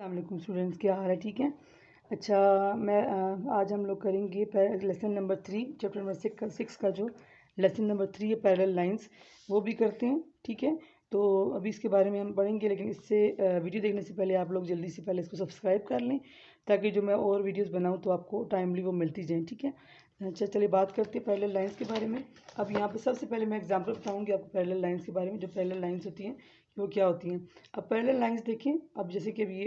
अस्सलाम वालेकुम स्टूडेंट्स, क्या हाल है? ठीक है। अच्छा, आज हम लोग करेंगे लेसन नंबर 3 चैप्टर नंबर 6 का जो लेसन नंबर 3 है पैरेलल लाइंस, वो भी करते हैं। ठीक है, तो अभी इसके बारे में हम पढ़ेंगे, लेकिन इससे वीडियो देखने से पहले आप लोग जल्दी से पहले इसको सब्सक्राइब कर लें, ताकि जो मैं और वीडियोस बनाऊं तो आपको टाइमली वो मिलती जाएँ। ठीक है। अच्छा, चलिए बात करते हैं पैरेलल लाइंस के बारे में। अब यहाँ पे सबसे पहले मैं एग्जांपल बताऊंगी आपको पैरेलल लाइंस के बारे में। जो पैरेलल लाइंस होती हैं वो क्या होती हैं। अब पैरेलल लाइंस देखें, अब जैसे कि अभी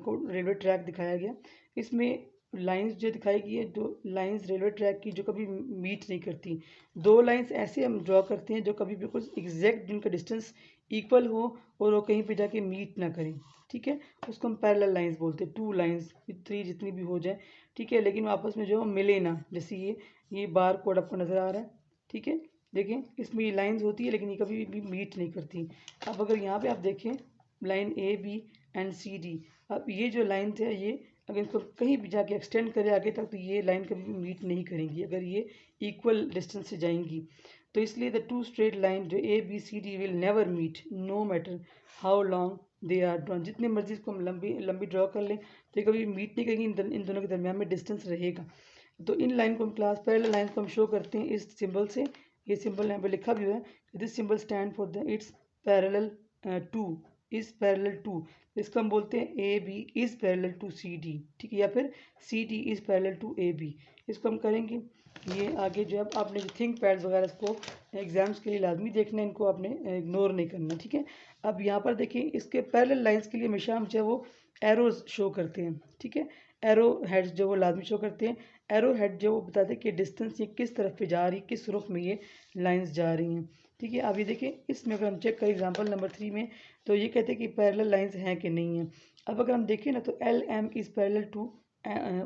को रेलवे ट्रैक दिखाया गया, इसमें लाइंस जो दिखाई गई है, दो लाइंस रेलवे ट्रैक की जो कभी मीट नहीं करती। दो लाइंस ऐसे हम ड्रॉ करते हैं जो कभी बिल्कुल एग्जैक्ट जिनका डिस्टेंस इक्वल हो और वो कहीं पे जाके मीट ना करें। ठीक है, उसको हम पैरेलल लाइंस बोलते हैं। टू लाइंस, थ्री जितनी भी हो जाए, ठीक है, लेकिन आपस में जो मिले ना। जैसे ये बार कोड आपको नज़र आ रहा है। ठीक है, देखें, इसमें ये लाइंस होती है लेकिन ये कभी भी मीट नहीं करती। अब अगर यहाँ पे आप देखें line A B and C D, अब ये जो लाइन है, ये अगर इसको कहीं भी जाके एक्सटेंड करें आगे तक, तो ये लाइन कभी मीट नहीं करेंगी अगर ये इक्वल डिस्टेंस से जाएंगी। तो इसलिए द टू स्ट्रेट लाइन जो A B C D will never meet no matter how long they are drawn. जितने मर्जी इसको हम लंबी लंबी ड्रॉ कर लें तो ये कभी मीट नहीं करेंगी, इन दोनों के दरमियान में डिस्टेंस रहेगा। तो इन लाइन को हम क्लास पैरेलल लाइन को हम शो करते हैं इस सिंबल से। ये सिंबल यहाँ पे लिखा भी हुआ है, this symbol stand for the it's parallel to, is parallel to. इसको हम बोलते हैं A B is parallel to C D. ठीक है, या फिर C D is parallel to A B. इसको हम करेंगे। ये आगे जो है आपने जो थिंक पैड्स वगैरह इसको एग्जाम्स के लिए लाजमी देखना है, इनको आपने इग्नोर नहीं करना। ठीक है, अब यहाँ पर देखिए, इसके पैरेलल लाइंस के लिए हमेशा हम जो है वो एरोज शो करते हैं। ठीक है, एरो हेड्स जो वो लाजमी शो करते हैं। एरो हेड जो वो बताते हैं कि डिस्टेंस ये किस तरफ पे जा रही है, किस रुख में ये लाइंस जा रही हैं। ठीक है, अब ये देखिए, इसमें अगर हम चेक करें एग्जांपल नंबर 3 में, तो ये कहते हैं कि पैरेलल लाइंस हैं कि नहीं हैं। अब अगर हम देखें ना, तो L M is parallel to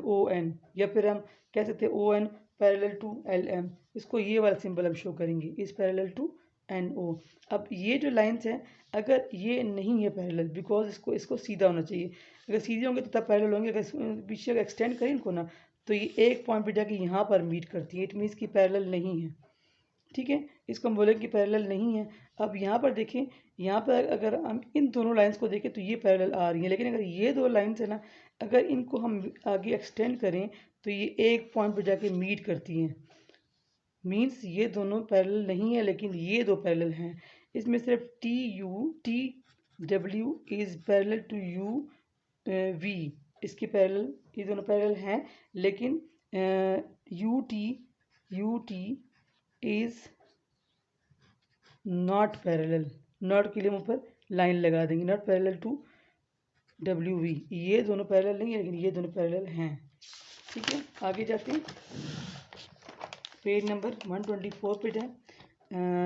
O N, या फिर हम कह सकते हैं O N parallel to L M. इसको ये वाला सिंबल हम शो करेंगे, is parallel to N O. अब ये जो लाइंस हैं, अगर ये नहीं है पैरेलल, बिकॉज इसको इसको सीधा होना चाहिए। अगर सीधे होंगे तो तब पैरेलल होंगे। अगर पीछे अगर एक्सटेंड करें इनको ना, तो ये एक पॉइंट पे जाके यहाँ पर मीट करती है। इट मीन्स कि पैरेलल नहीं है। ठीक है, इसको हम बोले कि पैरेलल नहीं है। अब यहाँ पर देखें, यहाँ पर अगर हम इन दोनों लाइंस को देखें तो ये पैरेलल आ रही है, लेकिन अगर ये दो लाइंस है ना, अगर इनको हम आगे एक्सटेंड करें तो ये एक पॉइंट पे जाके मीट करती हैं। मीन्स ये दोनों पैरेलल नहीं है, लेकिन ये दो पैरेलल हैं। इसमें सिर्फ T W is parallel to U V, इसके पैरेलल, ये दोनों पैरेलल हैं, लेकिन U T is not parallel. Not के लिए हम ऊपर लाइन लगा देंगे, not parallel to W V. ये दोनों पैरेलल नहीं है, लेकिन ये दोनों पैरेलल हैं। ठीक है, आगे जाते हैं। पेज नंबर 124 पे जाएँ।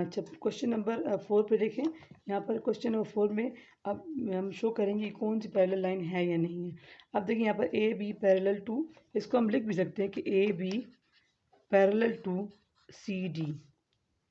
अच्छा, क्वेश्चन नंबर 4 पे देखें। यहाँ पर क्वेश्चन नंबर 4 में अब हम शो करेंगे कौन सी पैरेलल लाइन है या नहीं है। अब देखिए, यहाँ पर ए बी पैरेलल टू, इसको हम लिख भी सकते हैं कि A B parallel to C D.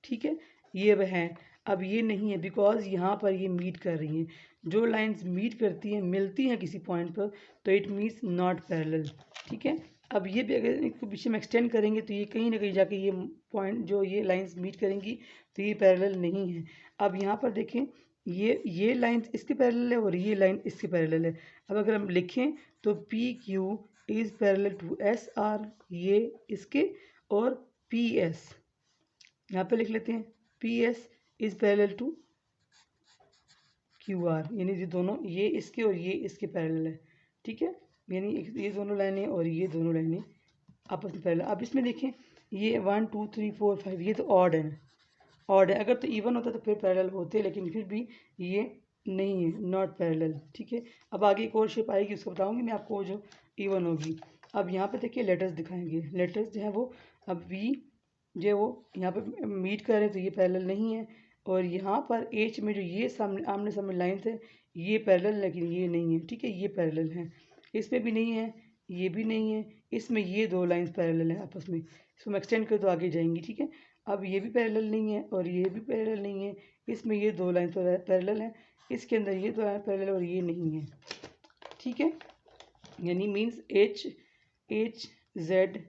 ठीक है, ये वह है। अब ये नहीं है, बिकॉज यहाँ पर ये मीट कर रही हैं। जो लाइंस मीट करती हैं, मिलती हैं किसी पॉइंट पर, तो इट मीन्स नॉट पैरेलल। ठीक है, अब ये भी अगर इसको पीछे में एक्सटेंड करेंगे तो ये कहीं ना कहीं जाके ये पॉइंट जो ये लाइंस मीट करेंगी, तो ये पैरेलल नहीं है। अब यहाँ पर देखें, ये लाइंस इसके पैरेलल है और ये लाइन इसके पैरेलल है। अब अगर हम लिखें तो P Q is parallel to S R, ये इसके, और पी एस यहाँ पे लिख लेते हैं, P S is parallel to Q R, यानी ये दोनों, ये इसके और ये इसके पैरेलल है। ठीक है, यानी ये दोनों लाइनें और ये दोनों लाइनें आपस में पैरेलल। अब इसमें देखें, ये 1 2 3 4 5, ये तो ऑड है, ऑड है। अगर तो इवन होता तो फिर पैरेलल होते, लेकिन फिर भी ये नहीं है, नॉट पैरेलल। ठीक है, अब आगे एक और शेप आएगी, उसको बताऊंगी मैं आपको, जो इवन होगी। अब यहाँ पे देखिए लेटर्स दिखाएंगे, लेटर्स जो है वो, अब वी जो है वो यहाँ पे मीट कर रहे हैं तो ये पैरेलल नहीं है। और यहाँ पर एच में जो ये सामने आमने सामने लाइन है, ये पैरेलल, लेकिन ये नहीं है। ठीक है, ये पैरेलल है, इसमें भी नहीं है, ये भी नहीं है, इसमें ये दो लाइंस पैरेलल है आपस में। इसको हम एक्सटेंड करें तो आगे जाएंगी। ठीक है, अब ये भी पैरेलल नहीं है और ये भी पैरेलल नहीं है, इसमें ये दो लाइन पैरेलल हैं, इसके अंदर ये दो लाइन पैरेलल और ये नहीं है। ठीक है, यानी मीन्स एच जेड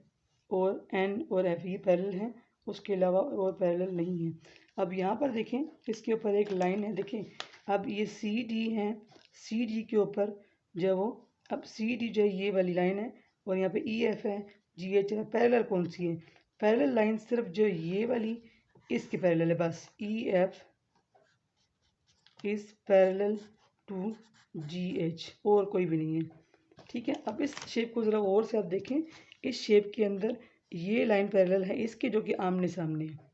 और एन और एफ ये पैरेलल हैं, उसके अलावा और पैरेलल नहीं है। अब यहाँ पर देखें, इसके ऊपर एक लाइन है, देखें, अब ये सी डी है, सी डी के ऊपर जो वो अब सी डी जो है ये वाली लाइन है और यहाँ पे ई एफ है, जी एच है। पैरेलल कौन सी है? पैरेलल लाइन सिर्फ जो ये वाली इसके पैरेलल है बस। E F is parallel to G H, और कोई भी नहीं है, ठीक है। अब इस शेप को ज़रा और से आप देखें, इस शेप के अंदर ये लाइन पैरेलल है इसके, जो कि आमने सामने है।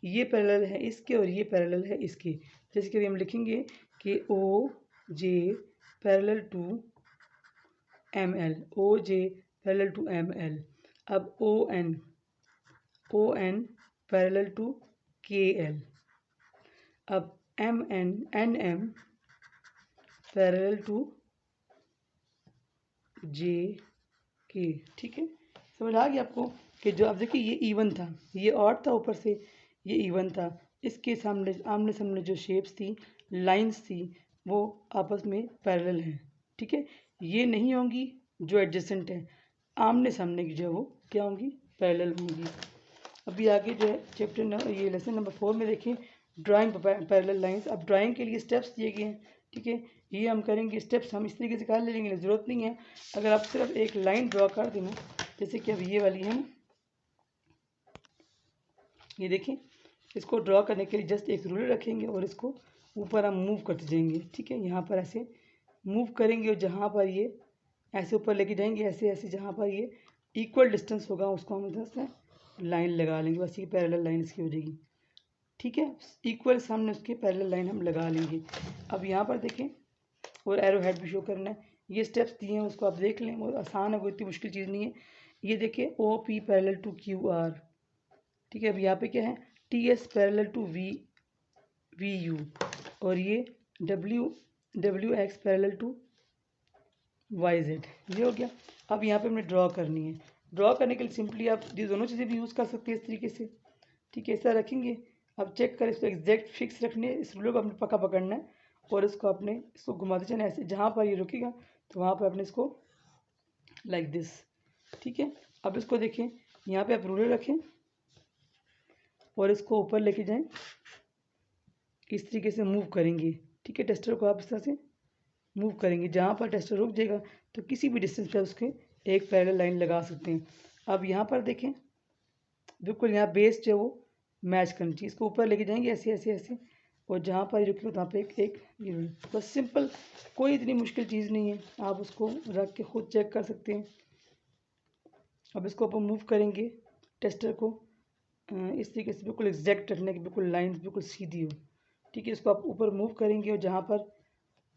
ये पैरेलल है इसके और ये पैरेलल है इसके। जैसे कि हम लिखेंगे कि O J parallel to M L, O J parallel to M L. अब O N parallel to K L. अब M N parallel to J K, ठीक है। समझ आ गया आपको कि जो आप देखिए ये इवन था, ये ऑड था, ऊपर से ये इवन था। इसके सामने आमने सामने जो शेप्स थी, लाइंस थी, वो आपस में पैरेलल हैं, ठीक है। ये नहीं होंगी जो एडजेसेंट है, आमने सामने की जो है वो क्या होंगी? पैरेलल होंगी। अभी आगे जो है चैप्टर ये लेसन नंबर 4 में देखिए ड्राइंग पैरेलल लाइंस। अब ड्राइंग के लिए स्टेप्स दिए गए हैं, ठीक है। ये हम करेंगे स्टेप्स, हम इस तरीके से कर लेंगे, ज़रूरत नहीं है। अगर आप सिर्फ एक लाइन ड्रॉ कर देना, जैसे कि अब ये वाली है, ये देखिए, इसको ड्रॉ करने के लिए जस्ट एक रूलर रखेंगे और इसको ऊपर हम मूव करते जाएंगे, ठीक है। यहाँ पर ऐसे मूव करेंगे और जहाँ पर ये ऐसे ऊपर लेके जाएंगे, ऐसे ऐसे, जहाँ पर ये इक्वल डिस्टेंस होगा उसको हम इधर से लाइन लगा लेंगे, बस ये पैरेलल लाइन इसकी हो जाएगी, ठीक है। इक्वल सामने उसके पैरेलल लाइन हम लगा लेंगे। अब यहाँ पर देखें, और एरो हेड भी शो करना है। ये स्टेप्स दिए हैं उसको आप देख लें, और आसान है, कोई इतनी मुश्किल चीज़ नहीं है। ये देखिए O P parallel to Q R, ठीक है। अब यहाँ पे क्या है? T S parallel to V U, और ये W X parallel to Y Z, ये हो गया। अब यहाँ पे हमने ड्रॉ करनी है। ड्रॉ करने के लिए सिंपली आप ये दोनों चीज़ें भी यूज़ कर सकते हैं इस तरीके से, ठीक है। ऐसा रखेंगे, अब चेक करें, इसको एग्जैक्ट फिक्स रखने, इस रूलर को आपने पक्का पकड़ना है और इसको आपने इसको घुमाते चलना ऐसे, जहाँ पर ये रुकेगा तो वहाँ पर आपने इसको लाइक दिस, ठीक है। अब इसको देखें, यहाँ पे आप रूलर रखें और इसको ऊपर लेके जाएं, इस तरीके से मूव करेंगे, ठीक है। टेस्टर को आप इस तरह से मूव करेंगे, जहाँ पर टेस्टर रुक जाएगा तो किसी भी डिस्टेंस पर उसके एक पैरेलल लाइन लगा सकते हैं। अब यहाँ पर देखें, बिल्कुल यहाँ बेस जो है वो मैच करनी चाहिए, इसको ऊपर लेके जाएंगे ऐसे ऐसे ऐसे, और जहाँ पर रुके वहाँ पे एक ये बस सिंपल, कोई इतनी मुश्किल चीज़ नहीं है, आप उसको रख के खुद चेक कर सकते हैं। अब इसको अपन मूव करेंगे टेस्टर को इस तरीके से, बिल्कुल एग्जैक्ट रखने की, बिल्कुल लाइन बिल्कुल सीधी हो, ठीक है। इसको आप ऊपर मूव करेंगे और जहाँ पर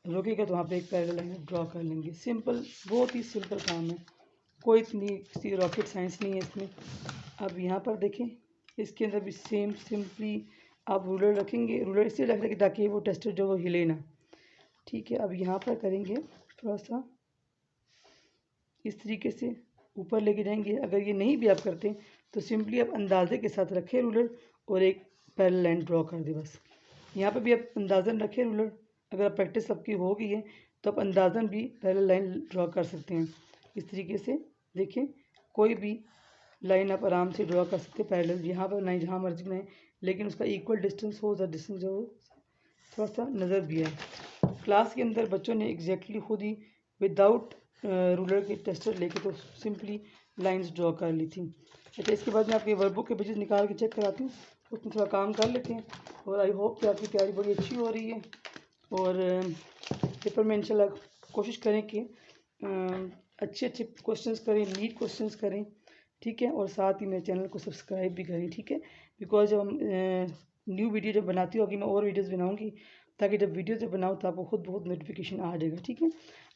रुकेगा तो वहाँ पे एक पैरेलल लाइन ड्रॉ कर लेंगे। सिंपल, बहुत ही सिंपल काम है, कोई इतनी रॉकेट साइंस नहीं है इसमें। अब यहाँ पर देखें, इसके अंदर भी सेम सिंपली आप रूलर रखेंगे, रूलर इसलिए रख रखें ताकि वो टेस्टर जो वो हिले ना, ठीक है। अब यहाँ पर करेंगे थोड़ा सा इस तरीके से ऊपर लेके जाएंगे। अगर ये नहीं भी आप करते तो सिंपली आप अंदाजे के साथ रखें रूलर और एक पैरेलल लाइन ड्रॉ कर दे बस। यहाँ पे भी आप अंदाजन रखें रूलर, अगर आप प्रैक्टिस आपकी हो गई है तो आप अंदाजन भी पैरेलल लाइन ड्रॉ कर सकते हैं इस तरीके से। देखिए, कोई भी लाइन आप आराम से ड्रॉ कर सकते हैं पैरेलल, यहाँ पर नहीं, जहाँ मर्जी में, लेकिन उसका इक्वल डिस्टेंस हो, डिस्टेंस जो थोड़ा सा नज़र भी आए। क्लास के अंदर बच्चों ने एग्जैक्टली खुद ही विदाउट रूलर के टेस्टर लेके तो सिंपली लाइंस ड्रॉ कर ली थी। अच्छा, इसके बाद मैं आपके वर्कबुक के पेजेस निकाल के चेक कराती हूँ, उसमें थोड़ा काम कर लेते हैं। और आई होप कि आपकी तैयारी बड़ी अच्छी हो रही है, और पेपर में इंशाल्लाह कोशिश करें कि अच्छे अच्छे क्वेश्चंस करें, नीट क्वेश्चंस करें, ठीक है। और साथ ही मेरे चैनल को सब्सक्राइब भी करें, ठीक है। बिकॉज जब हम न्यू वीडियो जब बनाती होगी, मैं और वीडियोज़ बनाऊँगी, ताकि जब वीडियो जब बनाऊँ तो आपको खुद बहुत नोटिफिकेशन आ जाएगा, ठीक है।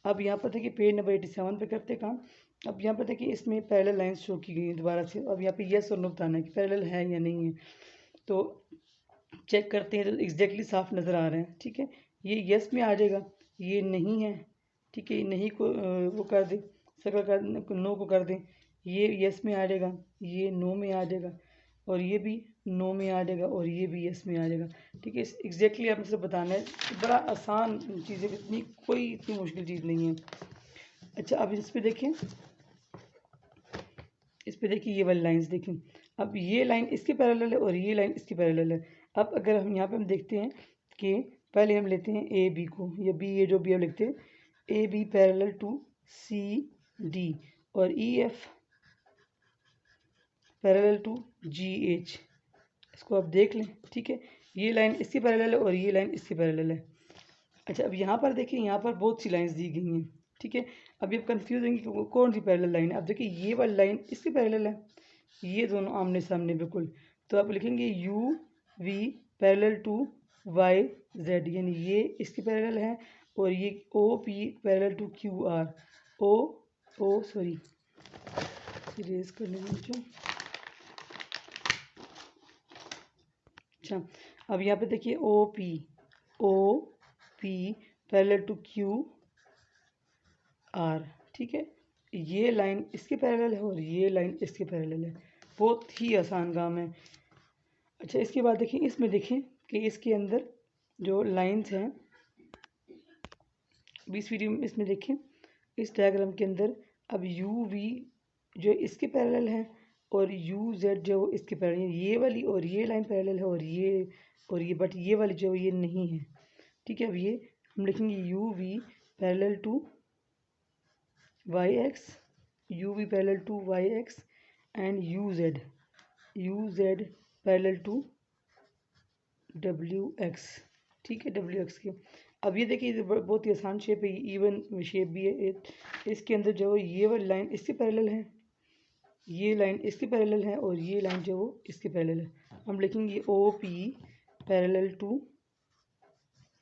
अब यहाँ पर देखिए पेज नंबर 87 पे करते काम। अब यहाँ पर देखिए इसमें पैरेलल लाइंस शो की गई है दोबारा से। अब यहाँ पे येस और नो बताना है कि पैरेलल है या नहीं है, तो चेक करते हैं तो एग्जैक्टली साफ नज़र आ रहे हैं, ठीक है। ये येस में आ जाएगा, ये नहीं है, ठीक है। नहीं को वो कर दें, सर्कल कर, नो को कर दें, ये येस में आ जाएगा, ये नो में आ जाएगा, और ये भी नो में आ जाएगा, और ये भी येस में आ जाएगा, ठीक है। एग्जैक्टली आपने सब बताना है, बड़ा आसान चीज़ है, इतनी कोई इतनी मुश्किल चीज़ नहीं है। अच्छा, अब इस पर देखें, इस पर देखिए ये वाली लाइंस देखें। अब ये लाइन इसके पैरेलल है और ये लाइन इसके पैरेलल है। अब अगर हम यहाँ पे हम देखते हैं कि पहले हम लेते हैं ए बी को, या बी, ये जो भी हम लिखते हैं A B parallel to CD और EF पैरेलल टू GH। इसको आप देख लें, ठीक है। ये लाइन इसकी पैरेलल है और ये लाइन इसकी पैरेलल है। अच्छा, अब यहाँ पर देखिए, यहाँ पर बहुत सी लाइंस दी गई हैं, ठीक है। अभी आप कंफ्यूज होंगे कि कौन सी पैरेलल लाइन है। अब देखिए ये वाली लाइन इसकी पैरेलल है, ये दोनों आमने सामने बिल्कुल। तो आप लिखेंगे UV पैरेलल टू YZ, यानी ये इसकी पैरेलल है और ये OP parallel to QR। Sorry, erase करने मुझे। अच्छा, अब यहाँ पे देखिए OP पैरेलल टू QR, ठीक है। ये लाइन इसके पैरेलल है और ये लाइन इसके पैरेलल है। बहुत ही आसान काम है। अच्छा, इसके बाद देखिए, इसमें देखें कि इसके अंदर जो लाइंस हैं, इस वीडियो में इसमें देखें, इस डायग्राम के अंदर अब UV जो इसके पैरेलल है और UZ जो इसके पैरेलल है। ये वाली और ये लाइन पैरेलल है और ये बट ये वाली जो ये नहीं है, ठीक है। अब ये हम लिखेंगे UV parallel to YX, UV parallel to YX and UZ parallel to WX, ठीक है, WX के। अब ये देखिए, बहुत ही आसान शेप है, इवन शेप भी है। इसके अंदर जो ये वाली लाइन इसके पैरेलल है, ये लाइन इसके पैरेलल है और ये लाइन जो इसके पैरेलल है। हम लिखेंगे OP पैरेलल टू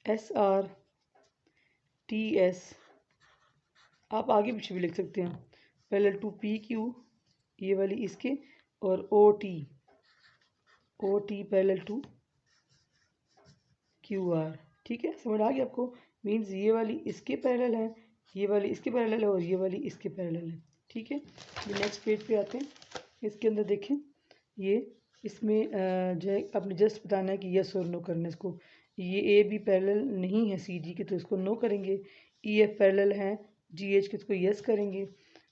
SRTS। आप आगे पीछे भी लिख सकते हैं, पैरेलल टू PQ, ये वाली इसके, और OT पैरेलल टू QR, ठीक है। समझ आ गया आपको? मीन्स ये वाली इसके पैरेलल है, ये वाली इसके पैरेलल है और ये वाली इसके पैरेलल है, ठीक है। ये नेक्स्ट पेज पे आते हैं। इसके अंदर देखें, ये इसमें जो है आपने जस्ट बताना है कि यस और नो करना है इसको। ये AB पैरेलल नहीं है CD के, तो इसको नो करेंगे। EF पैरेलल है GH के, इसको यस करेंगे।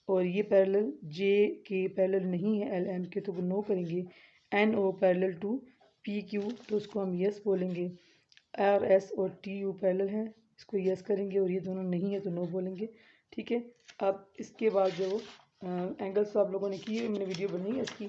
और ये पैरेलल J के पैरेलल नहीं है LM के, तो वो नो करेंगे। NO पैरेलल टू PQ, तो उसको हम यस बोलेंगे। RS और TU पैरेलल हैं, इसको यस करेंगे। और ये दोनों नहीं है तो नो बोलेंगे, ठीक है। अब इसके बाद जो एंगल्स तो आप लोगों ने किए, मैंने वीडियो बनाई है इसकी,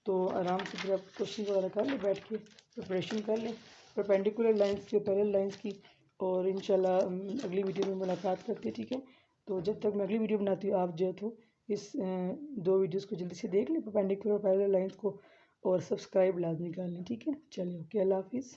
तो आराम से फिर आप क्वेश्चन वगैरह कर लें, बैठ के प्रिपरेशन कर लें परपेंडिकुलर लाइंस की और पैरेलल लाइंस की। और इंशाल्लाह अगली वीडियो में मुलाकात करते हैं, ठीक है। तो जब तक मैं अगली वीडियो बनाती हूँ, आप जो है तो इस 2 वीडियोस को जल्दी से देख लें, परपेंडिकुलर और पैरेलल लाइंस को, और सब्सक्राइब लाजमी कर लें, ठीक है। चलिए, ओके, अल्लाह हाफिज़।